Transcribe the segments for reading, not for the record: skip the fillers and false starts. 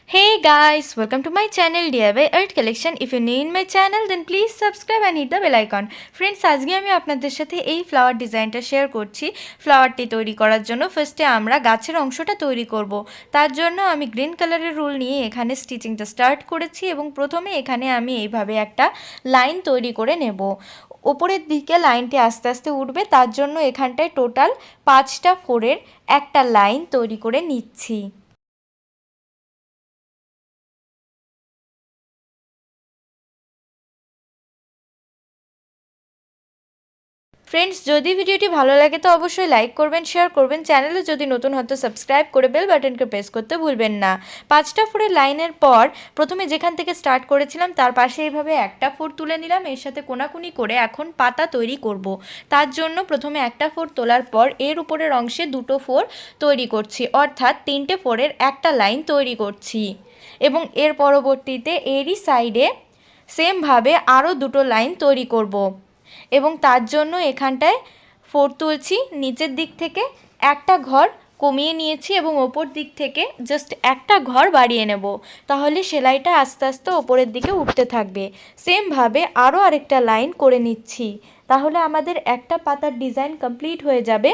Hey guys, welcome to my channel DIY Art Collection. If you're new in my channel then please subscribe and hit the bell icon. Friends, আজকে আমি আপনাদের সাথে এই flower ডিজাইনটা share করছি। ফ্লাওয়ারটি তৈরি করার জন্য ফার্স্টে আমরা গাছের অংশটা তৈরি করব। তার জন্য আমি গ্রিন কালারের রুল নিয়ে এখানে স্টিচিংটা স্টার্ট করেছি এবং প্রথমে এখানে আমি এইভাবে একটা লাইন তৈরি করে নেব। ওপরের দিকে লাইনটি আস্তে আস্তে উঠবে, তার জন্য এখানটায় টোটাল 5টা ফোরের একটা লাইন তৈরি করে নিচ্ছি। ফ্রেন্ডস, যদি ভিডিওটি ভালো লাগে তো অবশ্যই লাইক করবেন, শেয়ার করবেন। চ্যানেলে যদি নতুন হতো সাবস্ক্রাইব করে বেল বাটনকে প্রেস করতে ভুলবেন না। 5টা ফোরের লাইনের পর প্রথমে যেখান থেকে স্টার্ট করেছিলাম তার পাশে এইভাবে একটা ফোর তুলে নিলাম। এর সাথে কোনাকুনি করে এখন পাতা তৈরি করব। তার জন্য প্রথমে একটা ফোর তোলার পর এর উপরের অংশে দুটো ফোর তৈরি করছি, অর্থাৎ 3টে ফোরের একটা লাইন তৈরি করছি এবং এর পরবর্তীতে এরই সাইডে সেমভাবে আরও দুটো লাইন তৈরি করব এবং তার জন্য এখানটায় ফোর তুলছি। নিচের দিক থেকে একটা ঘর কমিয়ে নিয়েছি এবং ওপর দিক থেকে জাস্ট একটা ঘর বাড়িয়ে নেব, তাহলে সেলাইটা আস্তে আস্তে ওপরের দিকে উঠতে থাকবে। সেমভাবে আরও আরেকটা লাইন করে নিচ্ছি, তাহলে আমাদের একটা পাতার ডিজাইন কমপ্লিট হয়ে যাবে।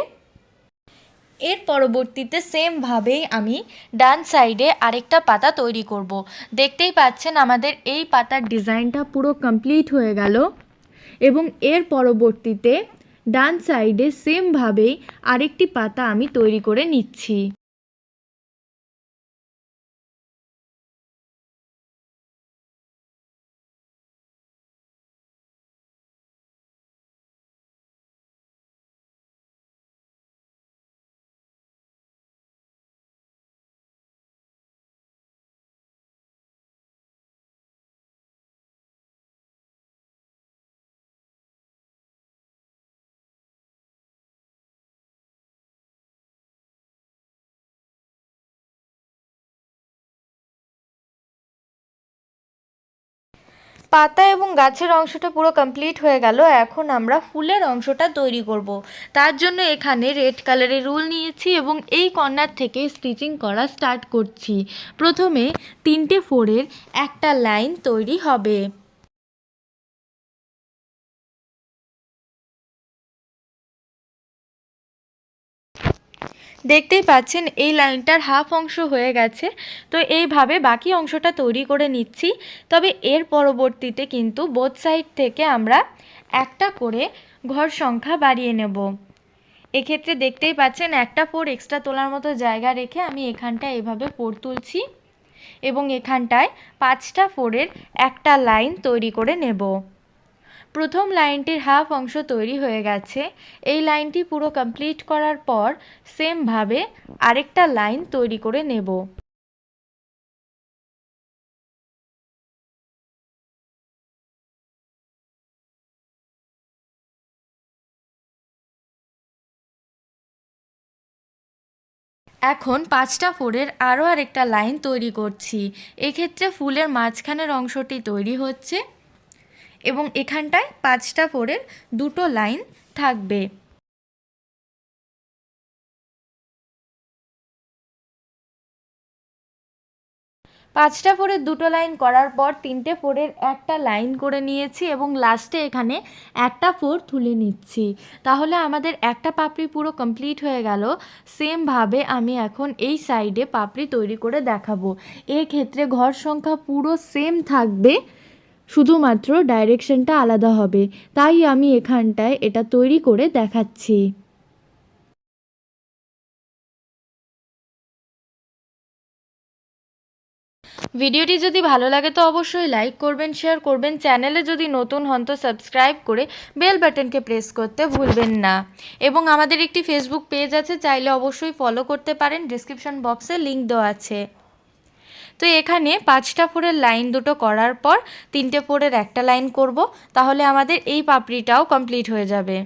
এর পরবর্তীতে সেমভাবেই আমি ডান সাইডে আরেকটা পাতা তৈরি করব। দেখতেই পাচ্ছেন আমাদের এই পাতার ডিজাইনটা পুরো কমপ্লিট হয়ে গেল এবং এর পরবর্তীতে ডান সাইডে সেমভাবেই আরেকটি পাতা আমি তৈরি করে নিচ্ছি। পাতা এবং গাছের অংশটা পুরো কমপ্লিট হয়ে গেল। এখন আমরা ফুলের অংশটা তৈরি করব। তার জন্য এখানে রেড কালারের রুল নিয়েছি এবং এই কর্নার থেকে স্টিচিং করা স্টার্ট করছি। প্রথমে 3টে ফোরের একটা লাইন তৈরি হবে। দেখতেই পাচ্ছেন এই লাইনটার হাফ অংশ হয়ে গেছে। তো এইভাবে বাকি অংশটা তৈরি করে নিচ্ছি। তবে এর পরবর্তীতে কিন্তু বোথ সাইড থেকে আমরা একটা করে ঘর সংখ্যা বাড়িয়ে নেব। এক্ষেত্রে দেখতেই পাচ্ছেন একটা ফোর এক্সট্রা তোলার মতো জায়গা রেখে আমি এখানটায় এভাবে ফোর তুলছি এবং এখানটায় 5টা ফোরের একটা লাইন তৈরি করে নেব। প্রথম লাইনটির হাফ অংশ তৈরি হয়ে গেছে। এই লাইনটি পুরো কমপ্লিট করার পর সেমভাবে আরেকটা লাইন তৈরি করে নেব। এখন 5টা ফোরের আরও আরেকটা লাইন তৈরি করছি। এক্ষেত্রে ফুলের মাঝখানের অংশটি তৈরি হচ্ছে এবং এখানটায় 5টা ফোরের দুটো লাইন থাকবে। 5টা ফোরের দুটো লাইন করার পর 3টে ফোরের একটা লাইন করে নিয়েছি এবং লাস্টে এখানে একটা ফোর তুলে নিচ্ছি। তাহলে আমাদের একটা পাপড়ি পুরো কমপ্লিট হয়ে গেল। সেমভাবে আমি এখন এই সাইডে পাপড়ি তৈরি করে দেখাবো। এক্ষেত্রে ঘর সংখ্যা পুরো সেম থাকবে, শুধুমাত্র ডাইরেকশনটা আলাদা হবে। তাই আমি এখানটায় এটা তৈরি করে দেখাচ্ছি। ভিডিওটি যদি ভালো লাগে তো অবশ্যই লাইক করবেন, শেয়ার করবেন। চ্যানেলে যদি নতুন হন তো সাবস্ক্রাইব করে বেল বাটনকে প্রেস করতে ভুলবেন না এবং আমাদের একটি ফেসবুক পেজ আছে, চাইলে অবশ্যই ফলো করতে পারেন। ডেসক্রিপশন বক্সে লিংক দেওয়া আছে। তো এখানে 5টা ফোরের লাইন দুটো করার পর 3টে ফোরের একটা লাইন করব, তাহলে আমাদের এই পাপড়িটাও কমপ্লিট হয়ে যাবে।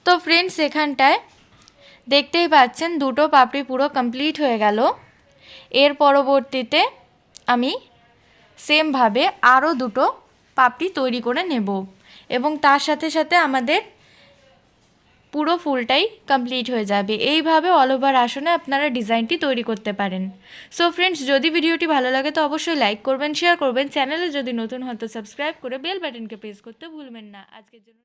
তো ফ্রেন্ডস এখানটায় দেখতেই পাচ্ছেন দুটো পাপড়ি পুরো কমপ্লিট হয়ে গেল। এর পরবর্তীতে আমি সেমভাবে আরও দুটো পাপড়ি তৈরি করে নেব এবং তার সাথে সাথে আমাদের পুরো ফুলটাই কমপ্লিট হয়ে যাবে। এইভাবে অল ওভার আসনে আপনারা ডিজাইনটি তৈরি করতে পারেন। সো ফ্রেন্ডস, যদি ভিডিওটি ভালো লাগে তো অবশ্যই লাইক করবেন, শেয়ার করবেন, চ্যানেলে যদি নতুন হন তো সাবস্ক্রাইব করে বেল বাটনকে প্রেস করতে ভুলবেন না। আজকের জন্য